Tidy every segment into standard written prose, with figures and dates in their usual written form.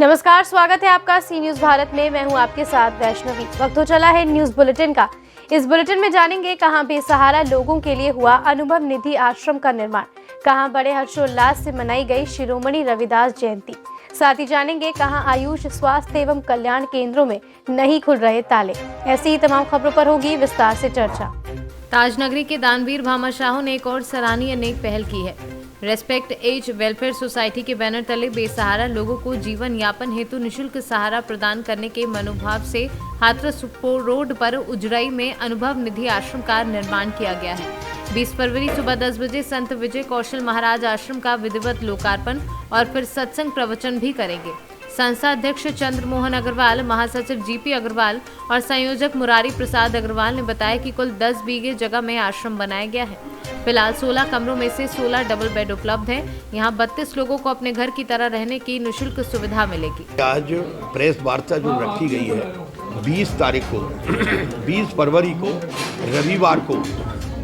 नमस्कार, स्वागत है आपका सी न्यूज भारत में। मैं हूं आपके साथ वैष्णवी। वक्त हो चला है न्यूज बुलेटिन का। इस बुलेटिन में जानेंगे कहां बेसहारा लोगों के लिए हुआ अनुभव निधि आश्रम का निर्माण, कहां बड़े हर्षोल्लास से मनाई गई शिरोमणि रविदास जयंती। साथ ही जानेंगे कहां आयुष स्वास्थ्य एवं कल्याण केंद्रों में नहीं खुल रहे ताले। ऐसी ही तमाम खबरों पर होगी विस्तार से चर्चा। ताजनगरी के दानवीर भामा शाह ने एक और सराहनीय नेक पहल की है। रेस्पेक्ट एज वेलफेयर सोसाइटी के बैनर तले बेसहारा लोगों को जीवन यापन हेतु निशुल्क सहारा प्रदान करने के मनोभाव से हाथरस रोड पर उजड़ई में अनुभव निधि आश्रम का निर्माण किया गया है। 20 फरवरी सुबह 10 बजे संत विजय कौशल महाराज आश्रम का विधिवत लोकार्पण और फिर सत्संग प्रवचन भी करेंगे। संस्था अध्यक्ष चंद्रमोहन अग्रवाल, महासचिव जीपी अग्रवाल और संयोजक मुरारी प्रसाद अग्रवाल ने बताया कि कुल 10 बीघे जगह में आश्रम बनाया गया है। फिलहाल 16 कमरों में से 16 डबल बेड उपलब्ध हैं। यहाँ 32 लोगों को अपने घर की तरह रहने की निःशुल्क सुविधा मिलेगी। आज प्रेस वार्ता जो रखी गई है 20 तारीख को 20 फरवरी को रविवार को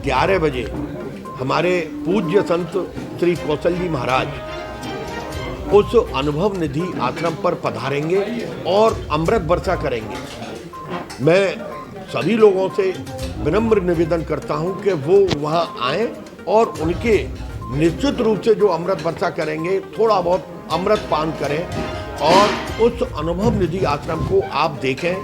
11 बजे हमारे पूज्य संत श्री कौशल जी महाराज उस अनुभव निधि आश्रम पर पधारेंगे और अमृत वर्षा करेंगे। मैं सभी लोगों से विनम्र निवेदन करता हूं कि वो वहां आएं और उनके निश्चित रूप से जो अमृत वर्षा करेंगे थोड़ा बहुत अमृत पान करें और उस अनुभव निधि आश्रम को आप देखें,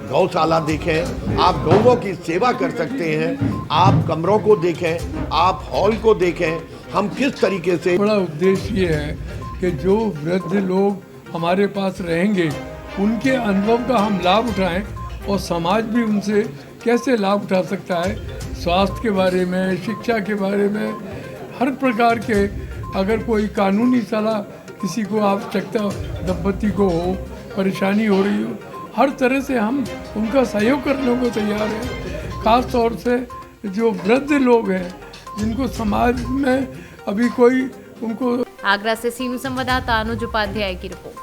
गौशाला देखें, आप गौओं की सेवा कर सकते हैं, आप कमरों को देखें, आप हॉल को देखें। हम किस तरीके से बड़ा उद्देश्य ये है कि जो वृद्ध लोग हमारे पास रहेंगे उनके अनुभव का हम लाभ उठाएं और समाज भी उनसे कैसे लाभ उठा सकता है। स्वास्थ्य के बारे में, शिक्षा के बारे में, हर प्रकार के अगर कोई कानूनी सलाह किसी को आवश्यकता दंपति को हो, परेशानी हो रही हो, हर तरह से हम उनका सहयोग करने को तैयार हैं। खास तौर से जो वृद्ध लोग हैं जिनको समाज में अभी कोई उनको। आगरा से सीनू संवाददाता अनुज उपाध्याय की रिपोर्ट।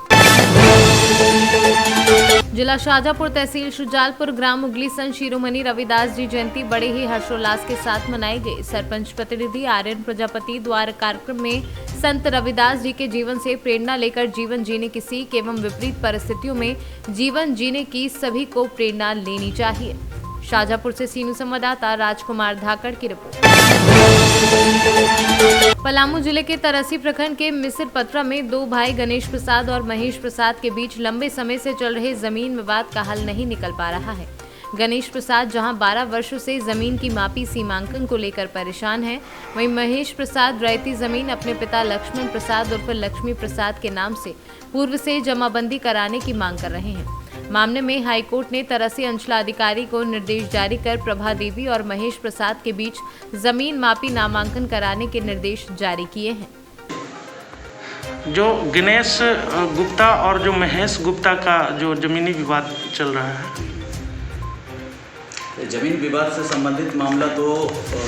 जिला शाजापुर तहसील शुजालपुर ग्राम उगली संत शिरोमणि रविदास जी जयंती बड़े ही हर्षोल्लास के साथ मनाई गई। सरपंच प्रतिनिधि आर्यन प्रजापति द्वारा कार्यक्रम में संत रविदास जी के जीवन से प्रेरणा लेकर जीवन जीने की सीख एवं विपरीत परिस्थितियों में जीवन जीने की सभी को प्रेरणा लेनी चाहिए। शाजापुर से सीनू संवाददाता राजकुमार धाकड़ की रिपोर्ट। पलामू जिले के तरसी प्रखंड के मिसिर पथरा में दो भाई गणेश प्रसाद और महेश प्रसाद के बीच लंबे समय से चल रहे जमीन विवाद का हल नहीं निकल पा रहा है। गणेश प्रसाद जहां 12 वर्षों से जमीन की मापी सीमांकन को लेकर परेशान है, वहीं महेश प्रसाद रैयती जमीन अपने पिता लक्ष्मण प्रसाद उर्फ लक्ष्मी प्रसाद के नाम से पूर्व से जमाबंदी कराने की मांग कर रहे हैं। मामले में हाईकोर्ट ने तरसी अंचलाधिकारी को निर्देश जारी कर प्रभा देवी और महेश प्रसाद के बीच जमीन मापी नामांकन कराने के निर्देश जारी किए हैं। जो गणेश गुप्ता और जो महेश गुप्ता का जो जमीनी विवाद चल रहा है, जमीन विवाद से संबंधित मामला तो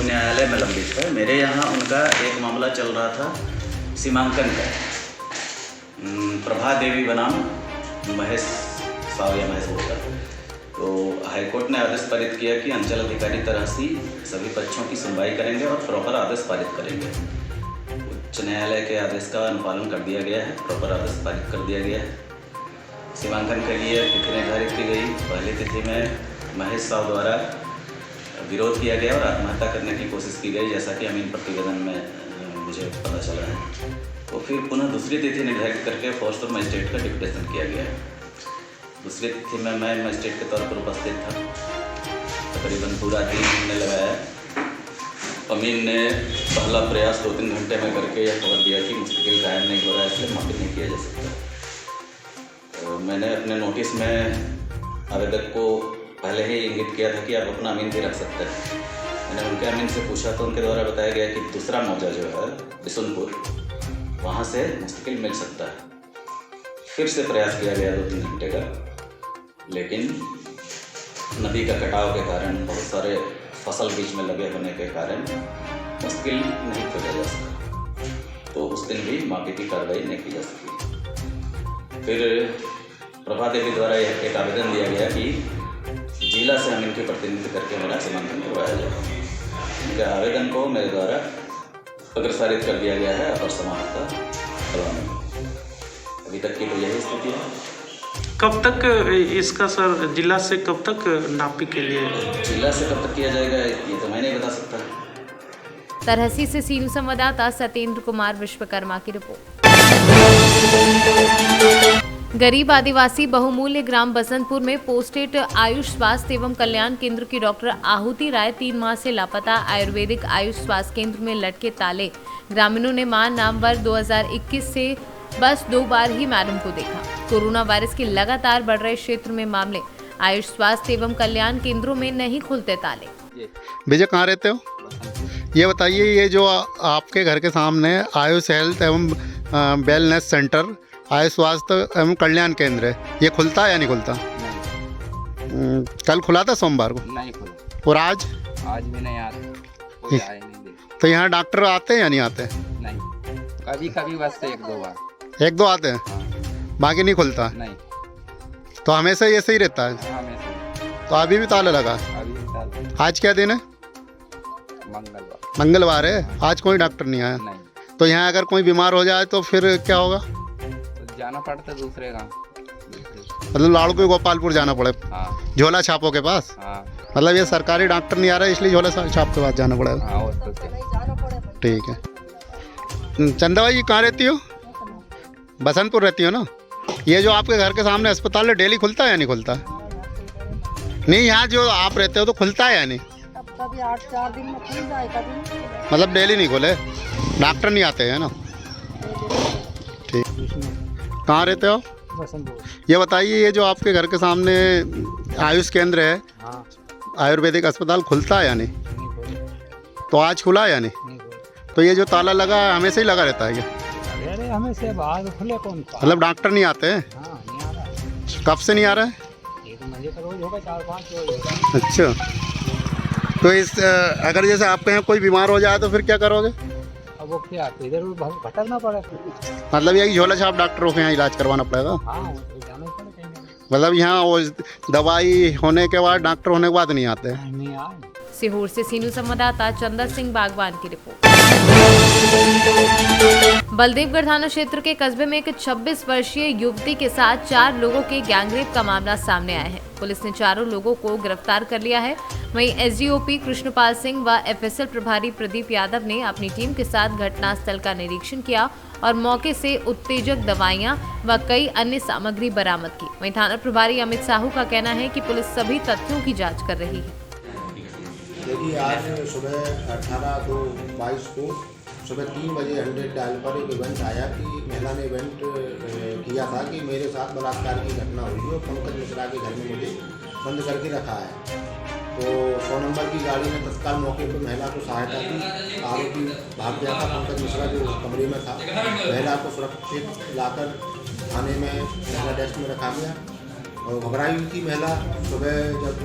न्यायालय में लंबित है। मेरे यहाँ उनका एक मामला चल रहा था सीमांकन का। प्रभा देवी बनाम महेश साव या महेश गुप्ता, तो हाईकोर्ट ने आदेश पारित किया कि अंचल अधिकारी तरहसी सभी पक्षों की सुनवाई करेंगे और प्रॉपर आदेश पारित करेंगे। उच्च न्यायालय के आदेश का अनुपालन कर दिया गया है, प्रॉपर आदेश पारित कर दिया गया है। सीमांकन के लिए तिथि निर्धारित की गई। पहली तिथि में महेश साव द्वारा विरोध किया गया और आत्महत्या करने की कोशिश की गई, जैसा कि अमीन प्रतिवेदन में मुझे पता चला है। तो फिर पुनः दूसरी तिथि निर्धारित करके फोर्स मजिस्ट्रेट का डिप्यूटेशन किया गया है। दूसरी तिथि में मैं मजिस्ट्रेट के तौर पर उपस्थित था। तकरीबन पूरा 3 महीने लगाया। अमीन ने पहला प्रयास 2-3 घंटे में करके यह खबर दिया कि मुस्तकिल कायम नहीं हो रहा है, इसलिए माफी नहीं किया जा सकता। तो मैंने अपने नोटिस में आवेदक को पहले ही इंगित किया था कि आप अपना अमीन भी रख सकते हैं। मैंने उनके अमीन से पूछा तो उनके द्वारा बताया गया कि दूसरा मौजा जो है बिशुनपुर, वहाँ से मुस्तकिल मिल सकता है। फिर से प्रयास किया गया 2-3 घंटे का, लेकिन नदी का कटाव के कारण, बहुत सारे फसल बीच में लगे होने के कारण मुश्किल नहीं खोजा जा सका। तो उस दिन भी माफी की कार्रवाई नहीं की जा सकी। फिर प्रभा देवी द्वारा एक आवेदन दिया गया कि जिला से हम इनके प्रतिनिधित्व करके मेरा सीमांकन करवाया जाए। उनके आवेदन को मेरे द्वारा अग्रसारित कर दिया गया है अपर समाहर्ता पलामू। अभी तक की तो यही स्थिति है। कब तक इसका सर जिला से कब तक नापी के लिए? जिला से कब तक किया जाएगा ये तो मैं नहीं बता सकता। तरहसी से सीनू संवाददाता सत्येंद्र कुमार विश्वकर्मा की रिपोर्ट। गरीब आदिवासी बहुमूल्य ग्राम बसंतपुर में पोस्टेड आयुष स्वास्थ्य एवं कल्याण केंद्र की डॉक्टर आहुति राय 3 माह से लापता आयुर्वेदिक आयुष स्वास्थ्य केंद्र में लटके ताले। ग्रामीणों ने माह नवंबर 2021 से बस 2 बार ही मैडम को देखा। कोरोना वायरस के लगातार बढ़ रहे क्षेत्र में मामले, आयुष स्वास्थ्य एवं कल्याण केंद्रों में नहीं खुलते ताले। विजय कहाँ रहते हो? ये बताइए, ये जो आपके घर के सामने आयुष हेल्थ एवं वेलनेस सेंटर आयुष स्वास्थ्य एवं कल्याण केंद्र है, ये खुलता है या नहीं खुलता? कल खुला था सोमवार को? नहीं खुला। और आज भी नहीं आते, कोई आए नहीं। तो यहाँ डॉक्टर आते हैं या नहीं आते? नहीं, कभी कभी बस 1-2 बार। 1-2 आते हैं, बाकी नहीं खुलता? नहीं। तो हमेशा ये सही रहता है? हमेशा। तो अभी भी ताला लगा? अभी भी ताला। आज क्या दिन है? मंगलवार। मंगलवार है, आज कोई डॉक्टर नहीं आया? नहीं। तो यहाँ अगर कोई बीमार हो जाए तो फिर क्या होगा? तो जाना पड़ता दूसरे गाँव। मतलब लाड़ू गोपालपुर जाना पड़े? हाँ। झोला छापों के पास? हाँ। मतलब ये सरकारी डॉक्टर नहीं आ रहा है इसलिए झोला छाप के पास जाना पड़ेगा? हाँ, और तो क्या। ठीक है। चंदा जी कहाँ रहती हो? बसंतपुर रहती हो ना? ये जो आपके घर के सामने अस्पताल है, डेली खुलता है या नहीं खुलता? नहीं, यहाँ जो आप रहते हो तो खुलता है या नहीं? कभी 8-4 दिन में खुल जाए, कभी मतलब डेली नहीं खुले, डॉक्टर नहीं आते हैं ना? ठीक। कहाँ रहते हो? ये बताइए, ये जो आपके घर के सामने आयुष केंद्र है, आयुर्वेदिक अस्पताल, खुलता है या नहीं? तो आज खुला है या नहीं? तो ये जो ताला लगा है हमेशा ही लगा रहता है क्या? अरे हमें से बाहर खुले कौन? मतलब डॉक्टर नहीं आते हैं? हाँ, नहीं आ रहा है। कब से नहीं आ रहा है? ये तो मजे का रोज होगा, 4-5 रोज होगा। अच्छा, तो इस अगर जैसे आपके यहाँ कोई बीमार हो जाए तो फिर क्या करोगे? अब वो क्या, इधर भटकना पड़ेगा। मतलब यही झोला छाप डॉक्टरों के यहाँ इलाज करवाना पड़ेगा? हाँ, तो जाना ही पड़ेगा कहीं। मतलब यहाँ वो दवाई होने के बाद, डॉक्टर होने के बाद नहीं आते? नहीं आए। सीहोर से सीनू संवाददाता चंदर सिंह बागवान की रिपोर्ट। बलदेवगढ़ थाना क्षेत्र के कस्बे में एक 26 वर्षीय युवती के साथ 4 लोगों के गैंगरेप का मामला सामने आया है। पुलिस ने 4 लोगों को गिरफ्तार कर लिया है। वहीं एसडीओपी कृष्णपाल सिंह व एफएसएल प्रभारी प्रदीप यादव ने अपनी टीम के साथ घटनास्थल का निरीक्षण किया और मौके से उत्तेजक दवाइयां व कई अन्य सामग्री बरामद की। वहीं थाना प्रभारी अमित साहू का कहना है कि पुलिस सभी तथ्यों की जाँच कर रही है। देखिए, आज सुबह 18/2/22 को सुबह 3 बजे 100 डायल पर एक इवेंट आया कि महिला ने इवेंट किया था कि मेरे साथ बलात्कार की घटना हुई और पंकज मिश्रा के घर में मुझे बंद करके रखा है। तो 100 नंबर की गाड़ी ने तत्काल मौके पर महिला को सहायता की। आरोपी भाग गया था। पंकज मिश्रा जो कमरे में था, महिला को सुरक्षित लाकर थाने में महिला डेस्क में रखा गया और घबराई हुई थी महिला। सुबह जब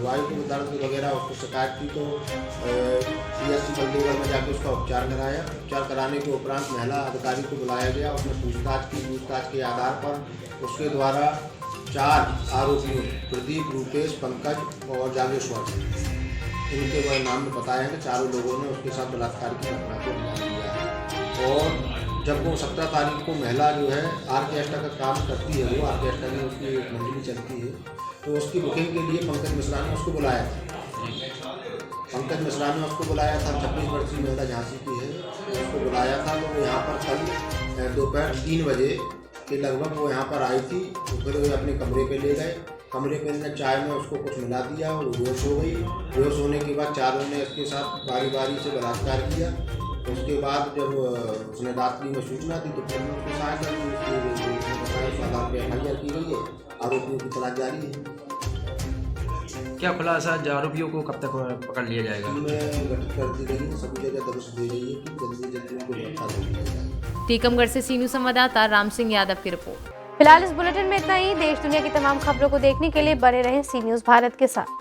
वायु को दर्द वगैरह उसको शिकायत की तो CSC बलदेवगढ़ में जाकर उसका उपचार कराया। उपचार कराने के उपरांत महिला अधिकारी को बुलाया गया। उसने पूछताछ की। पूछताछ के आधार पर उसके द्वारा 4 आरोपियों प्रदीप, रूपेश, पंकज और जागेश्वर, इनके वह नाम में बताया है कि 4 लोगों ने उसके साथ बलात्कार की घटना को अंजाम दिया है। और जब वो 17 तारीख को महिला जो है आर्केस्ट्रा का काम करती है, वो आर्केस्ट्रा में उसकी एक मंडली चलती है, तो उसकी बुकिंग के लिए पंकज मिश्रा ने उसको बुलाया था। पंकज मिश्रा ने उसको बुलाया था। 26 वर्षीय महिला झांसी की है, उसको बुलाया था। तो वो यहाँ पर कल दोपहर 3 बजे के लगभग वो यहाँ पर आई थी। तो फिर वो अपने कमरे पे ले गए। कमरे पे ने चाय में उसको कुछ मिला दिया और बेहोश हो गई। बेहोश होने के बाद 4 ने इसके साथ बारी बारी से बलात्कार किया। उसके बाद जब उसने रात्रि में सूचना दी तो फिर उसको सहायता की। उसके बताया उस आधार पर FIR की गई है। आरोपियों की तलाश जारी है। क्या खुलासा, आरोपियों को कब तक पकड़ लिया जाएगा? टीमें गठित कर दी गई है। सभी जगह दबिश दी रही है कि जल्दी जल्दी उनको गिरफ्तार कर लिया जाए। टीकमगढ़ से सीनू संवाददाता राम सिंह यादव की रिपोर्ट। फिलहाल इस बुलेटिन में इतना ही। देश दुनिया की तमाम खबरों को देखने के लिए बने रहें सी न्यूज़ भारत के साथ।